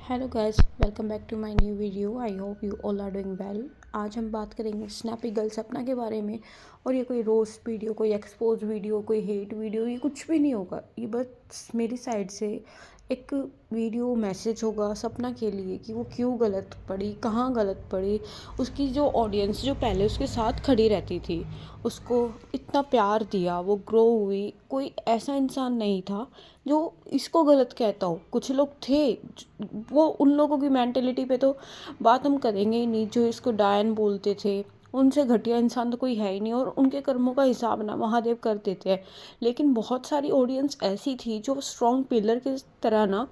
Hello guys, welcome back to my new video. I hope you all are doing well. आज हम बात करेंगे snappy girl सपना के बारे में। और ये कोई रोस्ट वीडियो, कोई एक्सपोज वीडियो, कोई हेट वीडियो, ये कुछ भी नहीं होगा। ये बस मेरी साइड से एक वीडियो मैसेज होगा सपना के लिए कि वो क्यों गलत पड़ी, कहाँ गलत पड़ी। उसकी जो ऑडियंस जो पहले उसके साथ खड़ी रहती थी, उसको इतना प्यार दिया, वो ग्रो हुई। कोई ऐसा इंसान नहीं था जो इसको गलत कहता हो। कुछ लोग थे, वो उन लोगों की मेंटेलिटी पे तो बात हम करेंगे ही नहीं, जो इसको डायन बोलते थे। उनसे घटिया इंसान तो कोई है ही नहीं, और उनके कर्मों का हिसाब ना महादेव कर देते हैं। लेकिन बहुत सारी ऑडियंस ऐसी थी जो स्ट्रॉन्ग पिलर की तरह ना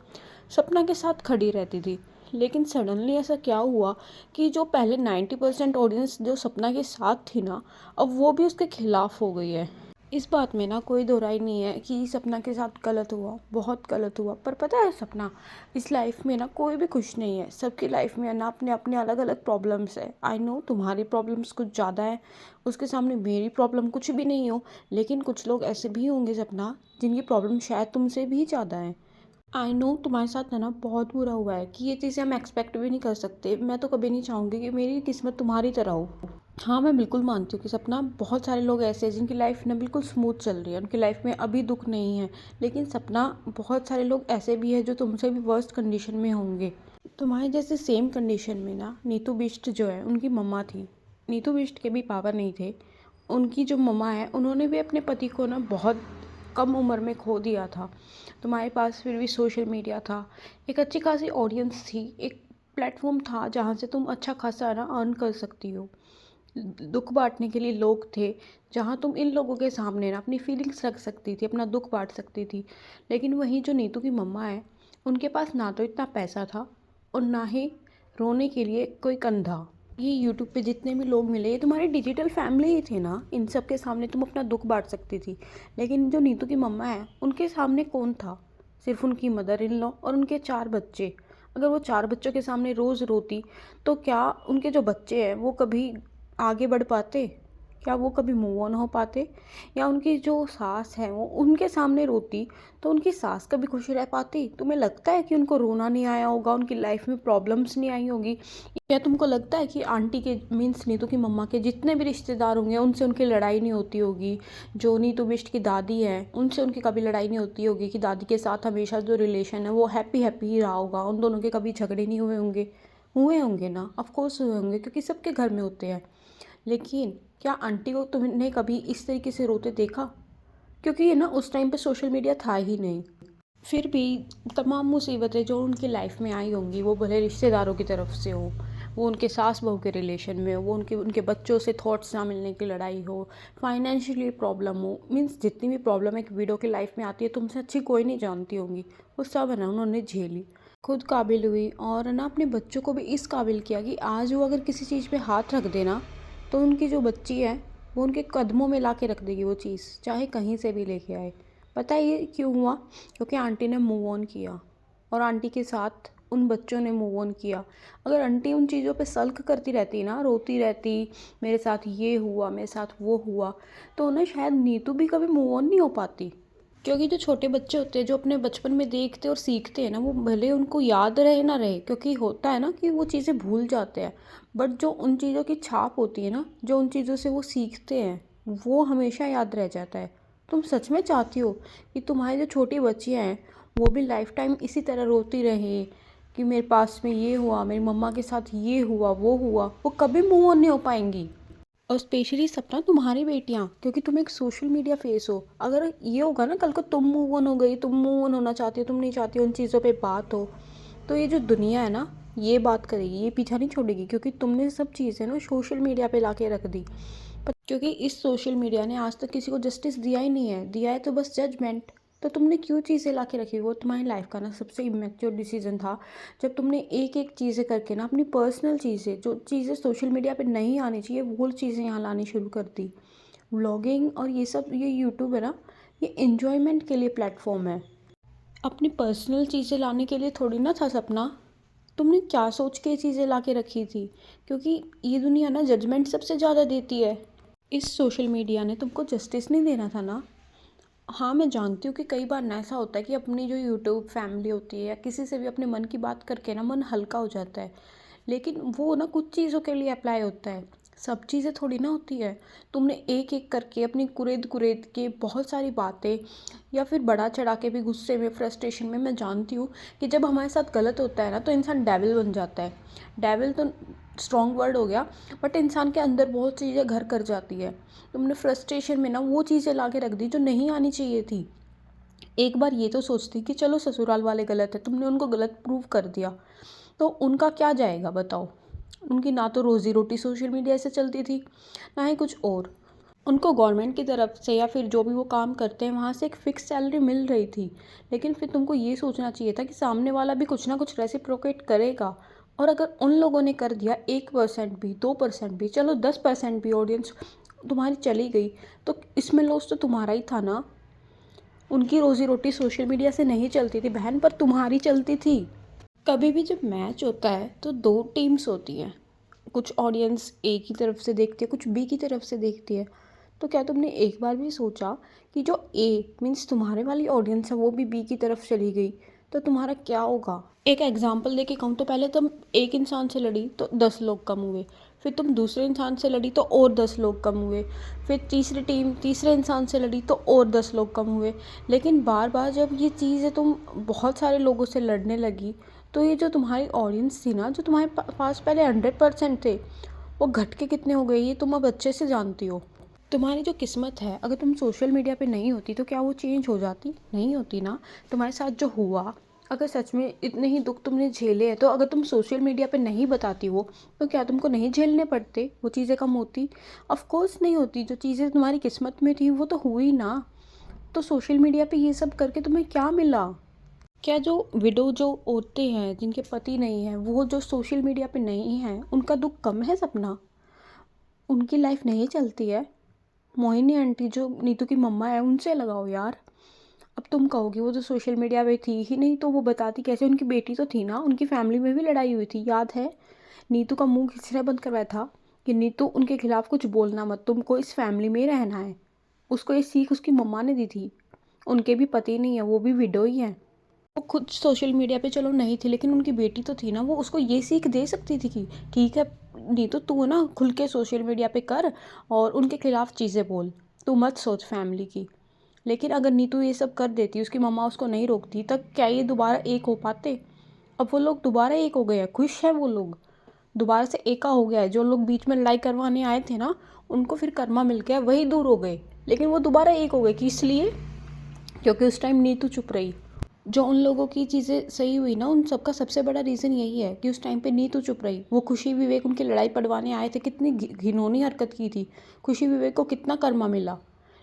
सपना के साथ खड़ी रहती थी। लेकिन सडनली ऐसा क्या हुआ कि जो पहले 90% ऑडियंस जो सपना के साथ थी ना, अब वो भी उसके खिलाफ हो गई है। इस बात में ना कोई दो राय नहीं है कि सपना के साथ गलत हुआ, बहुत गलत हुआ। पर पता है सपना, इस लाइफ में ना कोई भी खुश नहीं है। सबकी लाइफ में ना अपने अपने अलग अलग प्रॉब्लम्स है। आई नो तुम्हारी प्रॉब्लम्स कुछ ज़्यादा है, उसके सामने मेरी प्रॉब्लम कुछ भी नहीं हो। लेकिन कुछ लोग ऐसे भी होंगे सपना, जिनकी प्रॉब्लम शायद तुमसे भी ज़्यादा है। आई नो तुम्हारे साथ है ना बहुत बुरा हुआ है कि ये चीज़ें हम एक्सपेक्ट भी नहीं कर सकते। मैं तो कभी नहीं चाहूँगी कि मेरी किस्मत तुम्हारी तरह हो। हाँ, मैं बिल्कुल मानती हूँ कि सपना बहुत सारे लोग ऐसे हैं जिनकी लाइफ ना बिल्कुल स्मूथ चल रही है, उनकी लाइफ में अभी दुख नहीं है। लेकिन सपना, बहुत सारे लोग ऐसे भी हैं जो तुमसे भी वर्स्ट कंडीशन में होंगे। तुम्हारे जैसे सेम कंडीशन में ना नीतू बिष्ट जो है, उनकी मम्मा थी। नीतू बिष्ट के भी पापा नहीं थे। उनकी जो मम्मा है, उन्होंने भी अपने पति को ना बहुत कम उम्र में खो दिया था। तुम्हारे पास फिर भी सोशल मीडिया था, एक अच्छी खासी ऑडियंस थी, एक प्लेटफॉर्म था जहाँ से तुम अच्छा खासा ना अर्न कर सकती हो। दुख बांटने के लिए लोग थे, जहाँ तुम इन लोगों के सामने ना अपनी फीलिंग्स रख सकती थी, अपना दुख बांट सकती थी। लेकिन वहीं जो नीतू की मम्मा है, उनके पास ना तो इतना पैसा था और ना ही रोने के लिए कोई कंधा। ये यूट्यूब पे जितने भी लोग मिले, ये तुम्हारी डिजिटल फैमिली ही थी ना। इन सब के सामने तुम अपना दुख बांट सकती थी। लेकिन जो नीतू की मम्मा है, उनके सामने कौन था? सिर्फ उनकी मदर इन लॉ और उनके 4 बच्चे। अगर वो 4 बच्चों के सामने रोज़ रोती, तो क्या उनके जो बच्चे हैं वो कभी आगे बढ़ पाते? क्या वो कभी मूव ऑन हो पाते? या उनकी जो सास है वो उनके सामने रोती, तो उनकी सास कभी खुश रह पाती? तुम्हें लगता है कि उनको रोना नहीं आया होगा, उनकी लाइफ में प्रॉब्लम्स नहीं आई होगी? या तुमको लगता है कि आंटी के मीन्स नीतू की मम्मा के जितने भी रिश्तेदार होंगे, उनसे उनकी लड़ाई नहीं होती होगी? जो नीतू बिष्ट की दादी है, उनसे उनकी कभी लड़ाई नहीं होती होगी? कि दादी के साथ हमेशा जो रिलेशन है वो हैप्पी हैप्पी ही रहा होगा, उन दोनों के कभी झगड़े नहीं हुए होंगे? हुए होंगे ना, ऑफ कोर्स हुए होंगे, क्योंकि सबके घर में होते हैं। लेकिन क्या आंटी को तुमने कभी इस तरीके से रोते देखा? क्योंकि ये ना उस टाइम पे सोशल मीडिया था ही नहीं। फिर भी तमाम मुसीबतें जो उनकी लाइफ में आई होंगी, वो भले रिश्तेदारों की तरफ से हो, वो उनके सास बहू के रिलेशन में हो, वो उनके उनके बच्चों से थॉट्स ना मिलने की लड़ाई हो, फाइनेंशियली प्रॉब्लम हो, मीन्स जितनी भी प्रॉब्लम एक वीडियो की लाइफ में आती है, तुमसे अच्छी कोई नहीं जानती होंगी। वो सब है ना उन्होंने झेली, खुद काबिल हुई, और ना अपने बच्चों को भी इस काबिल किया कि आज वो अगर किसी चीज़ पे हाथ रख देना, तो उनकी जो बच्ची है वो उनके कदमों में ला के रख देगी वो चीज़, चाहे कहीं से भी लेके आए। पता है ये क्यों हुआ? क्योंकि आंटी ने मूव ऑन किया, और आंटी के साथ उन बच्चों ने मूव ऑन किया। अगर आंटी उन चीज़ों पे सल्क करती रहती ना, रोती रहती, मेरे साथ ये हुआ, मेरे साथ वो हुआ, तो ना शायद नीतू भी कभी मूव ऑन नहीं हो पाती। क्योंकि जो छोटे बच्चे होते हैं, जो अपने बचपन में देखते और सीखते हैं ना, वो भले उनको याद रहे ना रहे, क्योंकि होता है ना कि वो चीज़ें भूल जाते हैं, बट जो उन चीज़ों की छाप होती है ना, जो उन चीज़ों से वो सीखते हैं, वो हमेशा याद रह जाता है। तुम सच में चाहती हो कि तुम्हारी जो छोटी बच्चियाँ हैं, वो भी लाइफ टाइम इसी तरह रोती रहे कि मेरे पास में ये हुआ, मेरी मम्मा के साथ ये हुआ, वो हुआ? वो कभी मूव ऑन नहीं हो पाएंगी। और स्पेशली सपना, तुम्हारी बेटियां, क्योंकि तुम एक सोशल मीडिया फेस हो। अगर ये होगा ना कल को तुम मूव ऑन हो गई, तुम मूव ऑन होना चाहती हो, तुम नहीं चाहती हो उन चीज़ों पे बात हो, तो ये जो दुनिया है ना, ये बात करेगी, ये पीछा नहीं छोड़ेगी। क्योंकि तुमने सब चीज़ें ना सोशल मीडिया पे ला के रख दी। क्योंकि इस सोशल मीडिया ने आज तक किसी को जस्टिस दिया ही नहीं है, दिया है तो बस जजमेंट। तो तुमने क्यों चीज़ें ला के रखी? वो तुम्हारी लाइफ का ना सबसे इमेच्योर डिसीजन था, जब तुमने एक एक चीज़ें करके ना अपनी पर्सनल चीज़ें, जो चीज़ें सोशल मीडिया पे नहीं आनी चाहिए, वो चीज़ें यहाँ लानी शुरू कर दी। व्लॉगिंग और ये सब, ये यूट्यूब है ना, ये इन्जॉयमेंट के लिए प्लेटफॉर्म है, अपनी पर्सनल चीज़ें लाने के लिए थोड़ी ना था सपना। तुमने क्या सोच के ये चीज़ें ला के रखी थी? क्योंकि ये दुनिया ना जजमेंट सबसे ज़्यादा देती है। इस सोशल मीडिया ने तुमको जस्टिस नहीं देना था ना। हाँ, मैं जानती हूँ कि कई बार ना ऐसा होता है कि अपनी जो यूट्यूब फैमिली होती है या किसी से भी अपने मन की बात करके ना मन हल्का हो जाता है। लेकिन वो ना कुछ चीज़ों के लिए अप्लाई होता है, सब चीज़ें थोड़ी ना होती है। तुमने एक-एक करके अपनी कुरेद-कुरेद के बहुत सारी बातें या फिर बढ़ा-चढ़ा के भी गुस्से में, फ्रस्ट्रेशन में, मैं जानती हूँ कि जब हमारे साथ गलत होता है ना तो इंसान डेविल बन जाता है। डेविल तो स्ट्रॉन्ग वर्ड हो गया, बट इंसान के अंदर बहुत चीज़ें घर कर जाती है। तुमने फ्रस्ट्रेशन में ना वो चीज़ें ला के रख दी जो नहीं आनी चाहिए थी। एक बार ये तो सोचती कि चलो ससुराल वाले गलत है, तुमने उनको गलत प्रूव कर दिया, तो उनका क्या जाएगा बताओ। उनकी ना तो रोज़ी रोटी सोशल मीडिया से चलती थी, ना ही कुछ और। उनको गवर्नमेंट की तरफ से या फिर जो भी वो काम करते हैं वहाँ से एक फ़िक्स सैलरी मिल रही थी। लेकिन फिर तुमको ये सोचना चाहिए था कि सामने वाला भी कुछ ना कुछ रेसिप्रोकेट करेगा। और अगर उन लोगों ने कर दिया 1% भी, 2% भी, चलो 10% भी ऑडियंस तुम्हारी चली गई, तो इसमें लॉस तो तुम्हारा ही था ना। उनकी रोज़ी रोटी सोशल मीडिया से नहीं चलती थी बहन, पर तुम्हारी चलती थी। कभी भी जब मैच होता है तो 2 टीम्स होती हैं। कुछ ऑडियंस ए की तरफ से देखती है, कुछ बी की तरफ से देखती है। तो क्या तुमने एक बार भी सोचा कि जो ए मीन्स तुम्हारे वाली ऑडियंस है वो भी बी की तरफ चली गई, तो तुम्हारा क्या होगा। एक एग्जांपल देके कहूँ तो पहले तुम एक इंसान से लड़ी तो 10 लोग कम हुए, फिर तुम दूसरे इंसान से लड़ी तो और 10 लोग कम हुए, फिर तीसरी टीम तीसरे इंसान से लड़ी तो और 10 लोग कम हुए। लेकिन बार बार जब ये चीज़ें तुम बहुत सारे लोगों से लड़ने लगी, तो ये जो तुम्हारी ऑडियंस थी ना, जो तुम्हारे पास पहले 100% थे, वो घट के कितने हो गए ये तुम अब अच्छे से जानती हो। तुम्हारी जो किस्मत है, अगर तुम सोशल मीडिया पे नहीं होती तो क्या वो चेंज हो जाती? नहीं होती ना। तुम्हारे साथ जो हुआ, अगर सच में इतने ही दुख तुमने झेले हैं, तो अगर तुम सोशल मीडिया पे नहीं बताती हो तो क्या तुमको नहीं झेलने पड़ते? वो चीज़ें कम होती? ऑफ कोर्स नहीं होती। जो चीज़ें तुम्हारी किस्मत में थी वो तो हुई ना। तो सोशल मीडिया पे ये सब करके तुम्हें क्या मिला? क्या जो विडो जो औरतें हैं जिनके पति नहीं हैं, वो जो सोशल मीडिया पे नहीं हैं, उनका दुख कम है सपना? उनकी लाइफ नहीं चलती है? मोहिनी आंटी जो नीतू की मम्मा है उनसे लगाओ यार। अब तुम कहोगे वो तो सोशल मीडिया पे थी ही नहीं तो वो बताती कैसे? उनकी बेटी तो थी ना, उनकी फैमिली में भी लड़ाई हुई थी, याद है? नीतू का मुंह किसने बंद करवाया था कि नीतू उनके खिलाफ कुछ बोलना मत, तुमको इस फैमिली में ही रहना है। उसको ये सीख उसकी मम्मा ने दी थी। उनके भी पति नहीं है, वो भी विडो ही हैं। वो खुद सोशल मीडिया पे चलो नहीं थी, लेकिन उनकी बेटी तो थी ना, वो उसको ये सीख दे सकती थी कि ठीक है नीतू, तू ना खुल के सोशल मीडिया पे कर और उनके खिलाफ चीज़ें बोल, तू मत सोच फैमिली की। लेकिन अगर नीतू ये सब कर देती, उसकी मम्मा उसको नहीं रोकती, तब क्या ये दोबारा एक हो पाते? अब वो लोग दोबारा एक हो गए हैं, खुश है वो लोग, दोबारा से एका हो गया है। जो लोग बीच में लड़ाई करवाने आए थे ना, उनको फिर कर्मा मिल गया, वही दूर हो गए। लेकिन वो दोबारा एक हो गए कि इसलिए क्योंकि उस टाइम नीतू चुप रही। जो उन लोगों की चीज़ें सही हुई ना, उन सबका सबसे बड़ा रीज़न यही है कि उस टाइम पे नीतू चुप रही। वो खुशी विवेक उनकी लड़ाई पड़वाने आए थे, कितनी घिनौनी हरकत की थी। खुशी विवेक को कितना कर्मा मिला,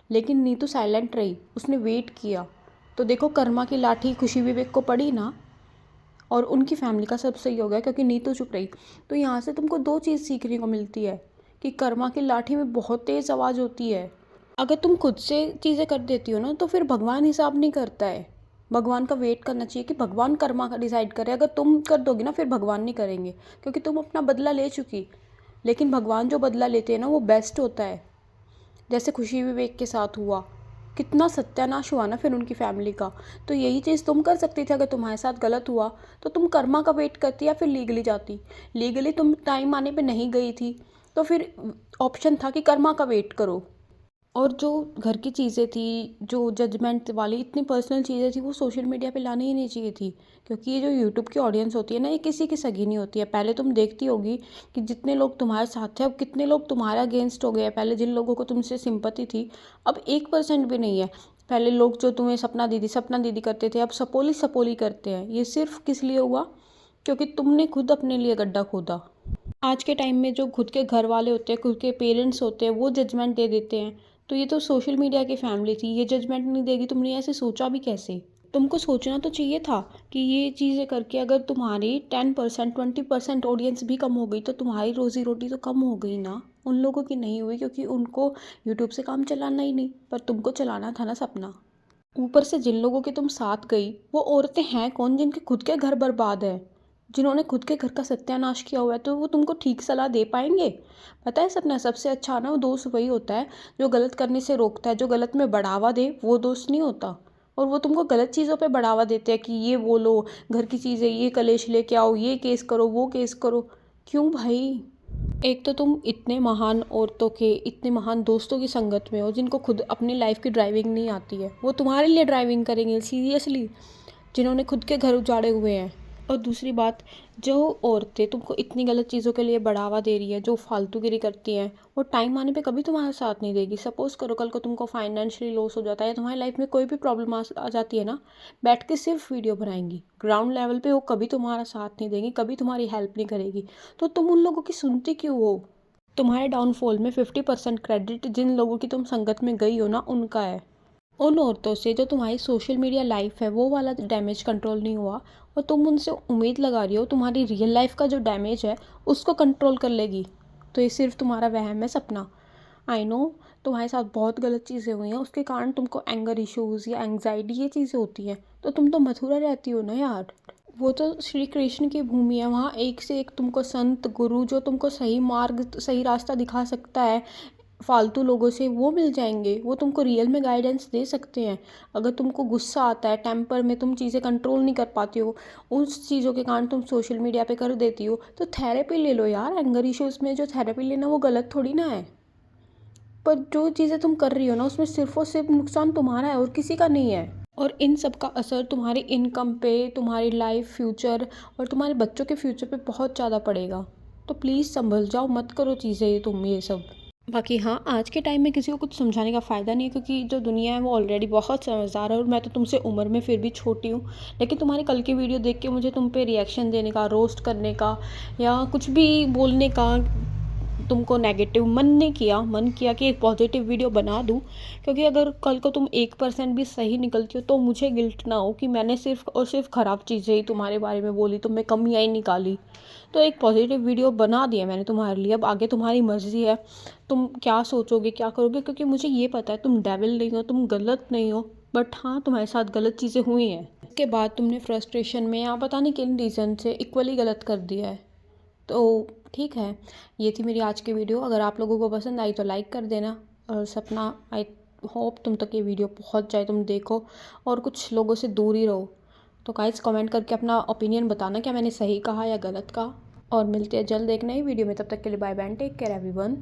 लेकिन नीतू साइलेंट रही, उसने वेट किया। तो देखो कर्मा की लाठी खुशी विवेक को पड़ी ना, और उनकी फैमिली का सब सही हो गया क्योंकि नीतू चुप रही। तो यहाँ से तुमको दो चीज़ सीखने को मिलती है कि कर्मा की लाठी में बहुत तेज़ आवाज़ होती है। अगर तुम खुद से चीज़ें कर देती हो ना, तो फिर भगवान हिसाब नहीं करता है। भगवान का वेट करना चाहिए कि भगवान कर्मा का डिसाइड करे। अगर तुम कर दोगी ना, फिर भगवान नहीं करेंगे, क्योंकि तुम अपना बदला ले चुकी। लेकिन भगवान जो बदला लेते हैं ना, वो बेस्ट होता है। जैसे खुशी विवेक के साथ हुआ, कितना सत्यानाश हुआ ना फिर उनकी फैमिली का। तो यही चीज़ तुम कर सकती थी। अगर तुम्हारे साथ गलत हुआ तो तुम कर्मा का वेट करती या फिर लीगली जाती। लीगली तुम टाइम आने पे नहीं गई थी, तो फिर ऑप्शन था कि कर्मा का वेट करो। और जो घर की चीज़ें थी, जो जजमेंट वाली इतनी पर्सनल चीज़ें थी, वो सोशल मीडिया पे लानी ही नहीं चाहिए थी। क्योंकि ये जो यूट्यूब की ऑडियंस होती है ना, ये किसी की सगी नहीं होती है। पहले तुम देखती होगी कि जितने लोग तुम्हारे साथ थे, अब कितने लोग तुम्हारे अगेंस्ट हो गए हैं। पहले जिन लोगों को तुमसे सिंपैथी थी, अब 1% भी नहीं है। पहले लोग जो तुम्हें सपना दीदी करते थे, अब सपोली सपोली करते हैं। ये सिर्फ किस लिए हुआ? क्योंकि तुमने खुद अपने लिए गड्ढा खोदा। आज के टाइम में जो खुद के घर वाले होते हैं, खुद के पेरेंट्स होते हैं, वो जजमेंट दे देते हैं। तो ये तो सोशल मीडिया की फैमिली थी, ये जजमेंट नहीं देगी। तुमने ऐसे सोचा भी कैसे? तुमको सोचना तो चाहिए था कि ये चीज़ें करके अगर तुम्हारी 10% 20% ऑडियंस भी कम हो गई, तो तुम्हारी रोज़ी रोटी तो कम हो गई ना। उन लोगों की नहीं हुई क्योंकि उनको यूट्यूब से काम चलाना ही नहीं, पर तुमको चलाना था ना सपना। ऊपर से जिन लोगों के तुम साथ गई, वो औरतें हैं कौन जिनके खुद के घर बर्बाद है? जिन्होंने खुद के घर का सत्यानाश किया हुआ है, तो वो तुमको ठीक सलाह दे पाएंगे? पता है सपना, सबसे अच्छा ना वो दोस्त वही होता है जो गलत करने से रोकता है, जो गलत में बढ़ावा दे वो दोस्त नहीं होता। और वो तुमको गलत चीज़ों पे बढ़ावा देते हैं कि ये बोलो, घर की चीज़ें, ये कलेश लेके आओ, ये केस करो, वो केस करो। क्यों भाई? एक तो तुम इतने महान औरतों के, इतने महान दोस्तों की संगत में हो जिनको खुद अपनी लाइफ की ड्राइविंग नहीं आती है, वो तुम्हारे लिए ड्राइविंग करेंगे सीरियसली? जिन्होंने खुद के घर उजाड़े हुए हैं। और दूसरी बात, जो औरतें तुमको इतनी गलत चीज़ों के लिए बढ़ावा दे रही है, जो फालतूगिरी करती हैं, वो टाइम आने पे कभी तुम्हारा साथ नहीं देगी। सपोज़ करो कल को तुमको फाइनेंशियली लॉस हो जाता है या तुम्हारी लाइफ में कोई भी प्रॉब्लम आ जाती है ना, बैठ के सिर्फ वीडियो बनाएंगी ग्राउंड लेवल पे, वो कभी तुम्हारा साथ नहीं देंगी, कभी तुम्हारी हेल्प नहीं करेगी। तो तुम उन लोगों की सुनती क्यों हो? तुम्हारे डाउनफॉल में 50% क्रेडिट जिन लोगों की तुम संगत में गई हो ना, उनका है। उन औरतों से जो तुम्हारी सोशल मीडिया लाइफ है वो वाला डैमेज कंट्रोल नहीं हुआ, और तुम उनसे उम्मीद लगा रही हो तुम्हारी रियल लाइफ का जो डैमेज है उसको कंट्रोल कर लेगी। तो ये सिर्फ तुम्हारा वहम है सपना। आई नो तुम्हारे साथ बहुत गलत चीज़ें हुई हैं, उसके कारण तुमको एंगर इश्यूज़ या एंग्जाइटी ये चीज़ें होती हैं, तो तुम तो मथुरा रहती हो ना यार। वो तो श्री कृष्ण की भूमि है, वहाँ एक से एक तुमको संत गुरु जो तुमको सही मार्ग सही रास्ता दिखा सकता है, फालतू लोगों से वो मिल जाएंगे, वो तुमको रियल में गाइडेंस दे सकते हैं। अगर तुमको गुस्सा आता है, टेम्पर में तुम चीज़ें कंट्रोल नहीं कर पाती हो, उस चीज़ों के कारण तुम सोशल मीडिया पे कर देती हो, तो थेरेपी ले लो यार। एंगर इश्यूज़ में जो थेरेपी लेना वो गलत थोड़ी ना है। पर जो चीज़ें तुम कर रही हो ना, उसमें सिर्फ और सिर्फ नुकसान तुम्हारा है और किसी का नहीं है। और इन सब का असर तुम्हारी इनकम पे, तुम्हारी लाइफ, फ्यूचर और तुम्हारे बच्चों के फ्यूचर पे बहुत ज़्यादा पड़ेगा। तो प्लीज़ संभल जाओ, मत करो चीज़ें ये तुम ये सब। बाकी हाँ, आज के टाइम में किसी को कुछ समझाने का फ़ायदा नहीं है, क्योंकि जो दुनिया है वो ऑलरेडी बहुत समझदार है, और मैं तो तुमसे उम्र में फिर भी छोटी हूँ। लेकिन तुम्हारे कल की वीडियो देख के मुझे तुम पे रिएक्शन देने का, रोस्ट करने का या कुछ भी बोलने का तुमको नेगेटिव मन किया कि एक पॉजिटिव वीडियो बना दूँ। क्योंकि अगर कल को तुम 1% भी सही निकलती हो तो मुझे गिल्ट ना हो कि मैंने सिर्फ और सिर्फ ख़राब चीज़ें ही तुम्हारे बारे में बोली, तुम में कमियाँ ही निकाली। तो एक पॉजिटिव वीडियो बना दिया मैंने तुम्हारे लिए, अब आगे तुम्हारी मर्ज़ी है, तुम क्या सोचोगे, क्या करोगे। क्योंकि मुझे ये पता है तुम डेविल नहीं हो, तुम गलत नहीं हो, बट हाँ तुम्हारे साथ गलत चीज़ें हुई हैं। उसके बाद तुमने फ्रस्ट्रेशन में या पता नहीं किन रीज़न से इक्वली गलत कर दिया है। तो ठीक है, ये थी मेरी आज की वीडियो। अगर आप लोगों को पसंद आई तो लाइक कर देना। और सपना, आई होप तुम तक ये वीडियो पहुंच जाए, तुम देखो और कुछ लोगों से दूर ही रहो। तो गाइस कमेंट करके अपना ओपिनियन बताना, क्या मैंने सही कहा या गलत कहा। और मिलते हैं जल्द एक नई वीडियो में, तब तक के लिए bye bye, take care everyone.